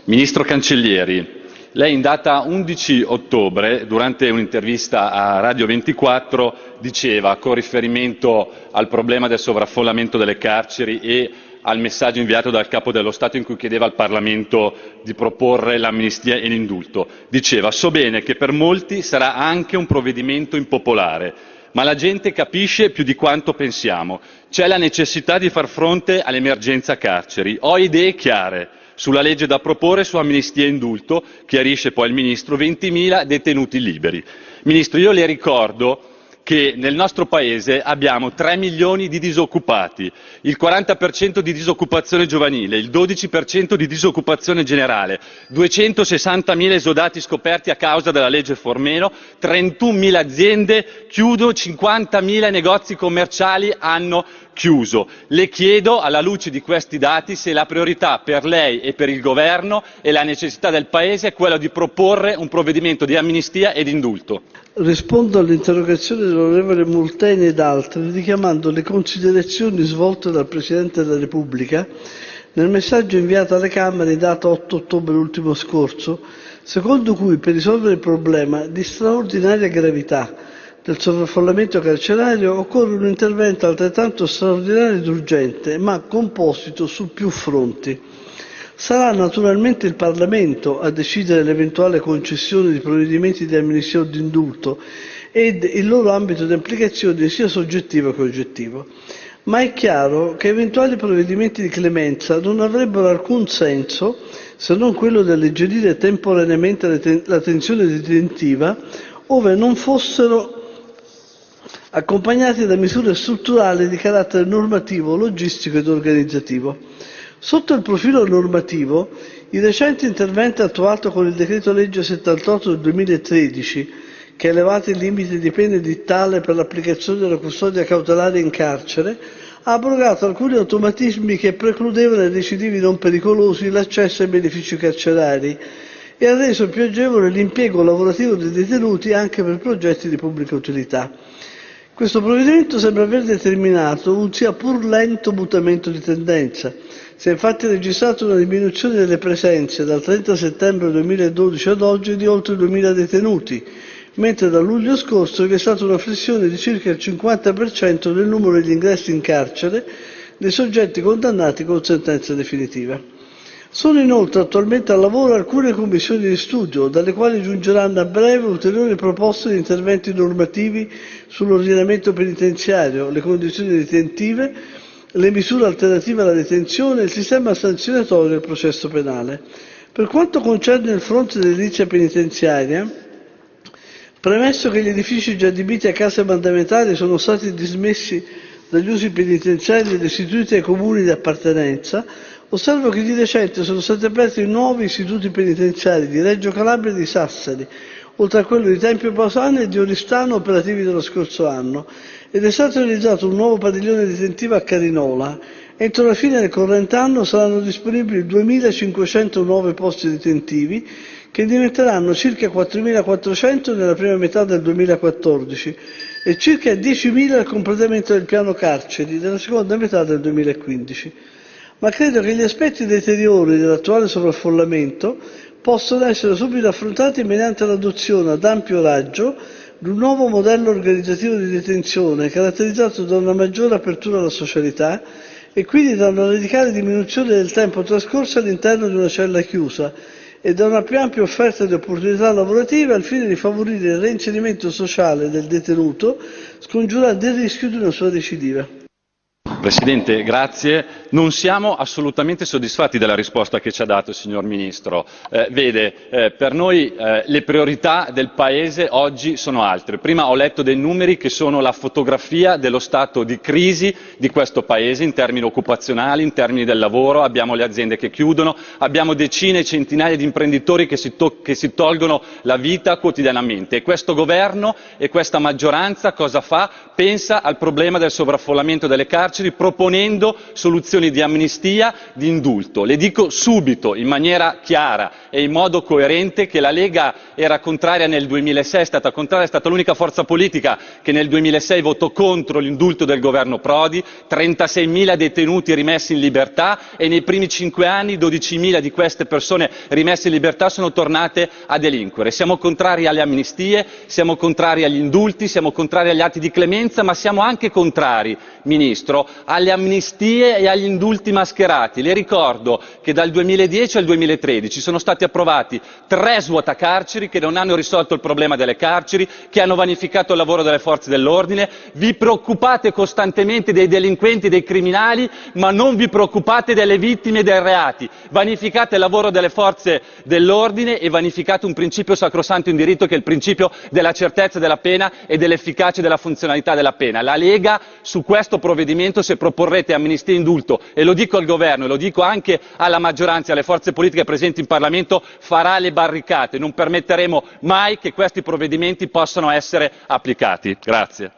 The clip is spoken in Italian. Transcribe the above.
Ministro Cancellieri, lei in data 11 ottobre, durante un'intervista a Radio 24, diceva, con riferimento al problema del sovraffollamento delle carceri e al messaggio inviato dal Capo dello Stato in cui chiedeva al Parlamento di proporre l'amnistia e l'indulto, diceva: so bene che per molti sarà anche un provvedimento impopolare, ma la gente capisce più di quanto pensiamo. C'è la necessità di far fronte all'emergenza carceri. Ho idee chiare sulla legge da proporre su amnistia e indulto, chiarisce poi il Ministro, 20.000 detenuti liberi. Ministro, io le ricordo che nel nostro Paese abbiamo 3 milioni di disoccupati, il 40% di disoccupazione giovanile, il 12% di disoccupazione generale, 260.000 esodati scoperti a causa della legge Fornero, 31.000 aziende chiudono, 50.000 negozi commerciali hanno chiuso. Le chiedo, alla luce di questi dati, se la priorità per lei e per il Governo e la necessità del Paese è quella di proporre un provvedimento di amnistia ed indulto. Rispondo all'interrogazione dell'onorevole Molteni ed altri richiamando le considerazioni svolte dal Presidente della Repubblica nel messaggio inviato alle Camere in data 8 ottobre ultimo scorso, secondo cui per risolvere il problema di straordinaria gravità del sovraffollamento carcerario occorre un intervento altrettanto straordinario ed urgente, ma composito su più fronti. Sarà naturalmente il Parlamento a decidere l'eventuale concessione di provvedimenti di amnistia o di indulto ed il loro ambito di applicazione sia soggettivo che oggettivo. Ma è chiaro che eventuali provvedimenti di clemenza non avrebbero alcun senso se non quello di alleggerire temporaneamente la tensione detentiva ove non fossero accompagnati da misure strutturali di carattere normativo, logistico ed organizzativo. Sotto il profilo normativo, i recenti interventi attuati con il decreto legge 78 del 2013, che ha elevato il limite di pena edittale per l'applicazione della custodia cautelare in carcere, ha abrogato alcuni automatismi che precludevano ai recidivi non pericolosi l'accesso ai benefici carcerari e ha reso più agevole l'impiego lavorativo dei detenuti anche per progetti di pubblica utilità. Questo provvedimento sembra aver determinato un sia pur lento mutamento di tendenza. Si è infatti registrata una diminuzione delle presenze dal 30 settembre 2012 ad oggi di oltre 2.000 detenuti, mentre da luglio scorso vi è stata una flessione di circa il 50% del numero degli ingressi in carcere dei soggetti condannati con sentenza definitiva. Sono inoltre attualmente al lavoro alcune commissioni di studio, dalle quali giungeranno a breve ulteriori proposte di interventi normativi sull'ordinamento penitenziario, le condizioni detentive, le misure alternative alla detenzione, il sistema sanzionatorio e il processo penale. Per quanto concerne il fronte dell'edilizia penitenziaria, premesso che gli edifici già adibiti a case mandamentali sono stati dismessi dagli usi penitenziari e restituiti ai comuni di appartenenza, osservo che di recente sono stati aperti nuovi istituti penitenziari di Reggio Calabria e di Sassari, oltre a quello di Tempio Pausania e di Oristano operativi dello scorso anno, ed è stato realizzato un nuovo padiglione detentivo a Carinola. Entro la fine del corrente anno saranno disponibili 2.500 nuovi posti detentivi che diventeranno circa 4.400 nella prima metà del 2014 e circa 10.000 al completamento del piano carceri nella seconda metà del 2015. Ma credo che gli aspetti deteriori dell'attuale sovraffollamento possono essere subito affrontati mediante l'adozione ad ampio raggio di un nuovo modello organizzativo di detenzione caratterizzato da una maggiore apertura alla socialità e quindi da una radicale diminuzione del tempo trascorso all'interno di una cella chiusa e da una più ampia offerta di opportunità lavorative al fine di favorire il reinserimento sociale del detenuto, scongiurando il rischio di una sua recidiva. Presidente, grazie. Non siamo assolutamente soddisfatti della risposta che ci ha dato il signor Ministro. Per noi le priorità del Paese oggi sono altre. Prima ho letto dei numeri che sono la fotografia dello stato di crisi di questo Paese in termini occupazionali, in termini del lavoro, abbiamo le aziende che chiudono, abbiamo decine e centinaia di imprenditori che si tolgono la vita quotidianamente. E questo Governo e questa maggioranza cosa fa? Pensa al problema del sovraffollamento delle carceri carceri proponendo soluzioni di amnistia, di indulto. Le dico subito, in maniera chiara e in modo coerente, che la Lega era contraria nel 2006, è stata contraria, è stata l'unica forza politica che nel 2006 votò contro l'indulto del governo Prodi, 36.000 detenuti rimessi in libertà e nei primi 5 anni 12.000 di queste persone rimesse in libertà sono tornate a delinquere. Siamo contrari alle amnistie, siamo contrari agli indulti, siamo contrari agli atti di clemenza, ma siamo anche contrari, Ministro, alle amnistie e agli indulti mascherati. Le ricordo che dal 2010 al 2013 sono stati approvati 3 svuotacarceri che non hanno risolto il problema delle carceri, che hanno vanificato il lavoro delle forze dell'ordine. Vi preoccupate costantemente dei delinquenti, dei criminali, ma non vi preoccupate delle vittime dei reati. Vanificate il lavoro delle forze dell'ordine e vanificate un principio sacrosanto in diritto, che è il principio della certezza della pena e dell'efficacia e della funzionalità della pena. La Lega su questo provvedimento, se proporrete amnistia e indulto, e lo dico al governo e lo dico anche alla maggioranza e alle forze politiche presenti in Parlamento, farà le barricate. Non permetteremo mai che questi provvedimenti possano essere applicati. Grazie.